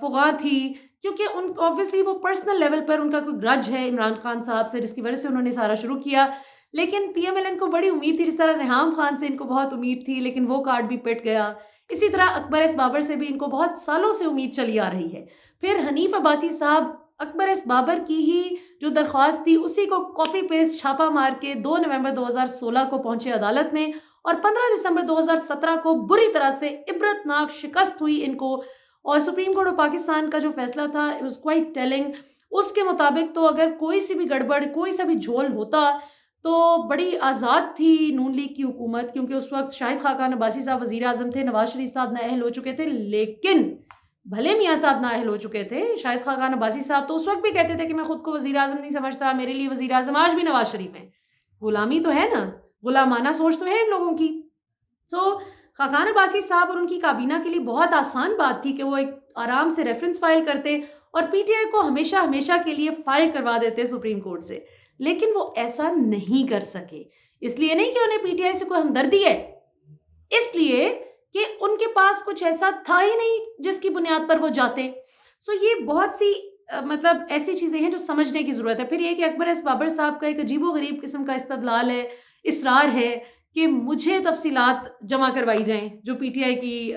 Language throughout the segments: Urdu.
فغاں تھی، کیونکہ ان آبویسلی وہ پرسنل لیول پر ان کا کوئی گرج ہے عمران خان صاحب سے، جس کی وجہ سے انہوں نے سارا شروع کیا. لیکن پی ایم ایل این کو بڑی امید تھی، جس طرح ریحام خان سے ان کو بہت امید تھی، لیکن وہ کارڈ بھی پٹ گیا. اسی طرح اکبر ایس بابر سے بھی ان کو بہت سالوں سے امید چلی آ رہی ہے. پھر حنیف عباسی صاحب اکبر ایس بابر کی ہی جو درخواست تھی اسی کو کاپی پیسٹ چھاپا مار کے 2 نومبر 2016 کو پہنچے عدالت میں، اور 15 دسمبر 2017 کو بری طرح سے عبرتناک شکست ہوئی ان کو. اور سپریم کورٹ آف پاکستان کا جو فیصلہ تھا اٹ واز کوائٹ ٹیلنگ. اس کے مطابق تو اگر کوئی سی بھی گڑبڑ، کوئی سا بھی جھول ہوتا تو بڑی آزاد تھی نون لیگ کی حکومت، کیونکہ اس وقت شاہد خاقان عباسی صاحب وزیر اعظم تھے، نواز شریف صاحب نااہل ہو چکے تھے. لیکن بھلے میاں صاحب نااہل ہو چکے تھے، شاہد خاقان عباسی صاحب تو اس وقت بھی کہتے تھے کہ میں خود کو وزیر اعظم نہیں سمجھتا، میرے لیے وزیر اعظم آج بھی نواز شریف ہیں. غلامی تو ہے نا، غلامانہ سوچ تو ہے ان لوگوں کی. سو خاقان عباسی صاحب اور ان کی کابینہ کے لیے بہت آسان بات تھی کہ وہ ایک آرام سے ریفرنس فائل کرتے اور پی ٹی آئی کو ہمیشہ کے لیے فارغ کروا دیتے سپریم کورٹ سے. لیکن وہ ایسا نہیں کر سکے. اس لیے نہیں کہ انہیں پی ٹی آئی سے کوئی ہمدردی ہے، اس لیے کہ ان کے پاس کچھ ایسا تھا ہی نہیں جس کی بنیاد پر وہ جاتے. سو یہ بہت سی مطلب ایسی چیزیں ہیں جو سمجھنے کی ضرورت ہے. پھر یہ کہ اکبر ایس بابر صاحب کا ایک عجیب و غریب قسم کا استدلال ہے، اصرار ہے کہ مجھے تفصیلات جمع کروائی جائیں جو پی ٹی آئی کی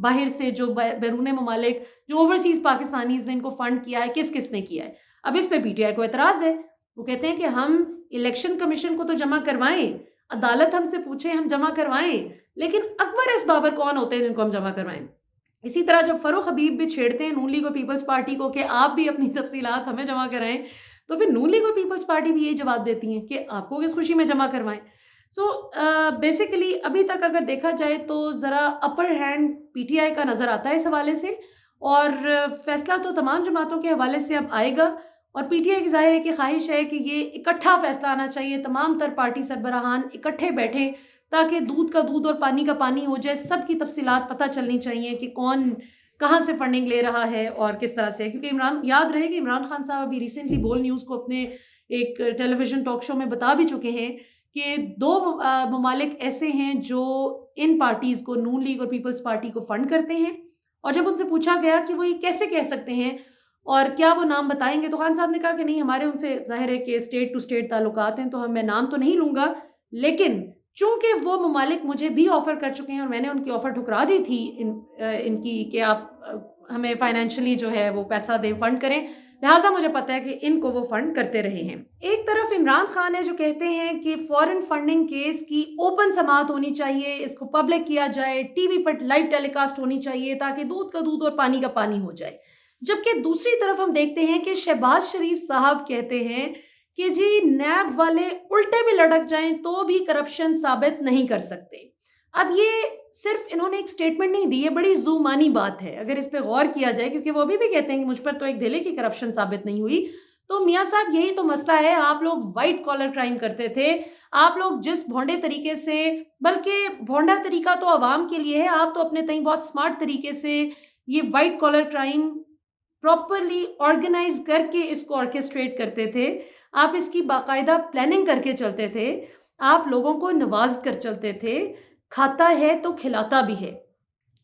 باہر سے، جو بیرون ممالک، جو اوورسیز پاکستانیز نے ان کو فنڈ کیا ہے، کس کس نے کیا ہے. اب اس پہ پی ٹی آئی کو اعتراض ہے. وہ کہتے ہیں کہ ہم الیکشن کمیشن کو تو جمع کروائیں، عدالت ہم سے پوچھیں، ہم جمع کروائیں، لیکن اکبر ایس بابر کون ہوتے ہیں جن کو ہم جمع کروائیں؟ اسی طرح جب فروخ حبیب بھی چھیڑتے ہیں نون لیگ اور پیپلز پارٹی کو کہ آپ بھی اپنی تفصیلات ہمیں جمع کرائیں، تو پھر نون لیگ اور پیپلز پارٹی بھی یہی جواب دیتی ہیں کہ آپ کو کس خوشی میں جمع کروائیں. سو بیسیکلی ابھی تک اگر دیکھا جائے تو ذرا upper hand P T I کا نظر آتا ہے اس حوالے سے، اور فیصلہ تو تمام جماعتوں کے حوالے سے اب آئے گا. اور پی ٹی آئی کی ظاہر ہے کہ خواہش ہے کہ یہ اکٹھا فیصلہ آنا چاہیے، تمام تر پارٹی سربراہان اکٹھے بیٹھیں تاکہ دودھ کا دودھ اور پانی کا پانی ہو جائے. سب کی تفصیلات پتہ چلنی چاہیے کہ کون کہاں سے فنڈنگ لے رہا ہے اور کس طرح سے. کیونکہ یاد رہے کہ عمران خان صاحب ابھی ریسنٹلی بول نیوز کو اپنے ایک ٹیلی ویژن ٹاک شو میں بتا بھی چکے ہیں کہ 2 ممالک ایسے ہیں جو ان پارٹیز کو، نون لیگ اور پیپلز پارٹی کو فنڈ کرتے ہیں. اور جب ان سے پوچھا گیا کہ وہ یہ کیسے کہہ سکتے ہیں اور کیا وہ نام بتائیں گے، تو خان صاحب نے کہا کہ نہیں، ہمارے ان سے ظاہر ہے کہ اسٹیٹ ٹو اسٹیٹ تعلقات ہیں، تو میں نام تو نہیں لوں گا، لیکن چونکہ وہ ممالک مجھے بھی آفر کر چکے ہیں اور میں نے ان کی آفر ٹھکرا دی تھی ان کی کہ آپ ہمیں فائنینشلی جو ہے وہ پیسہ دیں، فنڈ کریں، لہٰذا مجھے پتہ ہے کہ ان کو وہ فنڈ کرتے رہے ہیں. ایک طرف عمران خان ہے جو کہتے ہیں کہ فورن فنڈنگ کیس کی اوپن سماعت ہونی چاہیے، اس کو پبلک کیا جائے، ٹی وی پر لائیو ٹیلی کاسٹ ہونی چاہیے تاکہ دودھ کا دودھ اور پانی کا پانی ہو جائے. جبکہ دوسری طرف ہم دیکھتے ہیں کہ شہباز شریف صاحب کہتے ہیں کہ جی نیب والے الٹے بھی لڑک جائیں تو بھی کرپشن ثابت نہیں کر سکتے. اب یہ صرف انہوں نے ایک سٹیٹمنٹ نہیں دی، یہ بڑی زومانی بات ہے اگر اس پہ غور کیا جائے، کیونکہ وہ بھی کہتے ہیں کہ مجھ پر تو ایک دھیلے کی کرپشن ثابت نہیں ہوئی. تو میاں صاحب یہی تو مسئلہ ہے، آپ لوگ وائٹ کالر کرائم کرتے تھے، آپ لوگ جس بھونڈے طریقے سے، بلکہ بھونڈا طریقہ تو عوام کے لیے ہے، آپ تو اپنے تئیں بہت سمارٹ طریقے سے یہ white collar crime properly organize کر کے اس کو آرکیسٹریٹ کرتے تھے. آپ اس کی باقاعدہ پلاننگ کر کے چلتے تھے، آپ لوگوں کو نواز کر چلتے تھے، کھاتا ہے تو کھلاتا بھی ہے.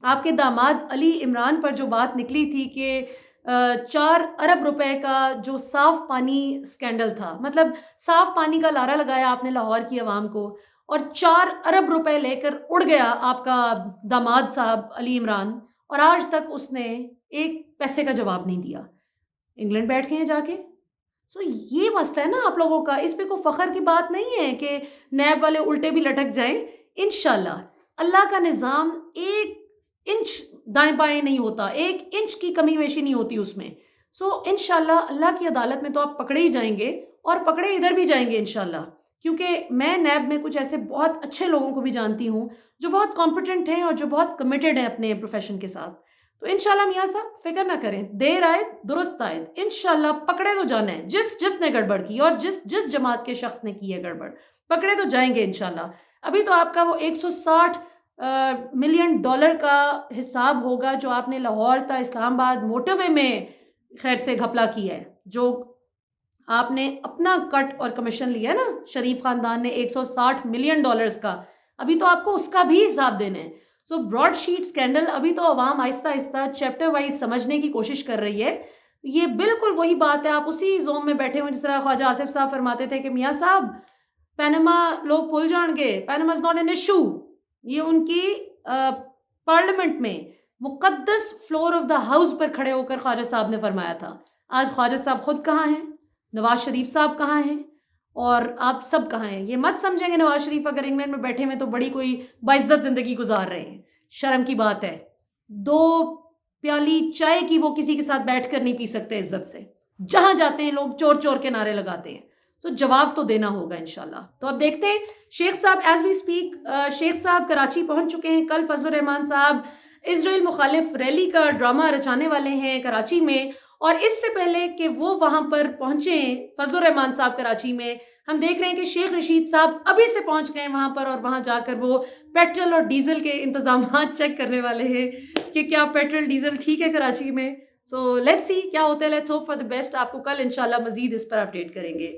آپ کے داماد علی عمران پر جو بات نکلی تھی کہ 4 ارب روپے کا جو صاف پانی سکینڈل تھا، مطلب صاف پانی کا لارا لگایا آپ نے لاہور کی عوام کو، اور 4 ارب روپے لے کر اڑ گیا آپ کا داماد صاحب علی عمران، اور آج تک اس نے ایک پیسے کا جواب نہیں دیا. انگلینڈ بیٹھ کے ہیں جا کے. سو یہ مسئلہ ہے نا آپ لوگوں کا، اس پہ کوئی فخر کی بات نہیں ہے کہ نیب والے الٹے بھی لٹک جائیں. انشاءاللہ اللہ کا نظام ایک انچ دائیں بائیں نہیں ہوتا، 1 انچ کی کمی بیشی نہیں ہوتی اس میں. سو انشاءاللہ اللہ کی عدالت میں تو آپ پکڑے ہی جائیں گے، اور پکڑے ادھر بھی جائیں گے انشاءاللہ، کیونکہ میں نیب میں کچھ ایسے بہت اچھے لوگوں کو بھی جانتی ہوں جو بہت کمپیٹنٹ ہیں اور جو بہت کمیٹڈ ہیں اپنے پروفیشن کے ساتھ. تو انشاءاللہ میاں صاحب فکر نہ کریں، دیر آئے درست آئے، انشاءاللہ پکڑے تو جانا ہے. جس نے گڑبڑ کی اور جس جماعت کے شخص نے کی ہے گڑبڑ، پکڑے تو جائیں گے انشاءاللہ. ابھی تو آپ کا وہ $160 ملین کا حساب ہوگا جو آپ نے لاہور تا اسلام آباد موٹر وے میں خیر سے گھپلا کیا ہے، جو آپ نے اپنا کٹ اور کمیشن لیا نا، شریف خاندان نے $160 ملین کا، ابھی تو آپ کو اس کا بھی حساب دینا ہے. سو براڈ شیٹ اسکینڈل ابھی تو عوام آہستہ آہستہ چیپٹر وائز سمجھنے کی کوشش کر رہی ہے. یہ بالکل وہی بات ہے, آپ اسی زوم میں بیٹھے ہوئے جس طرح خواجہ آصف صاحب فرماتے تھے کہ میاں صاحب پینما لوگ بھول جان گے, Panama is not an issue. یہ ان کی پارلیمنٹ میں مقدس فلور آف دا ہاؤس پر کھڑے ہو کر خواجہ صاحب نے فرمایا تھا. آج خواجہ صاحب خود کہاں ہیں, نواز شریف صاحب کہاں ہیں, اور آپ سب کہاں ہیں؟ یہ مت سمجھیں گے نواز شریف اگر انگلینڈ میں بیٹھے ہوئے تو بڑی کوئی باعزت زندگی گزار رہے ہیں. شرم کی بات ہے, 2 پیالی چائے کی وہ کسی کے ساتھ بیٹھ کر نہیں پی سکتے عزت سے. جہاں جاتے ہیں لوگ چور چور کے نعرے لگاتے ہیں. تو جواب تو دینا ہوگا انشاءاللہ. تو اب دیکھتے ہیں شیخ صاحب ایز وی اسپیک. شیخ صاحب کراچی پہنچ چکے ہیں. کل فضل الرحمان صاحب اسرائیل مخالف ریلی کا ڈرامہ رچانے والے ہیں کراچی میں, اور اس سے پہلے کہ وہ وہاں پر پہنچیں فضل الرحمان صاحب کراچی میں, ہم دیکھ رہے ہیں کہ شیخ رشید صاحب ابھی سے پہنچ گئے وہاں پر, اور وہاں جا کر وہ پیٹرول اور ڈیزل کے انتظامات چیک کرنے والے ہیں کہ کیا پیٹرول ڈیزل ٹھیک ہے کراچی میں. سو لیٹس سی کیا ہوتا ہے, let's hope for the best. آپ کو کل انشاءاللہ مزید اس پر اپڈیٹ کریں گے.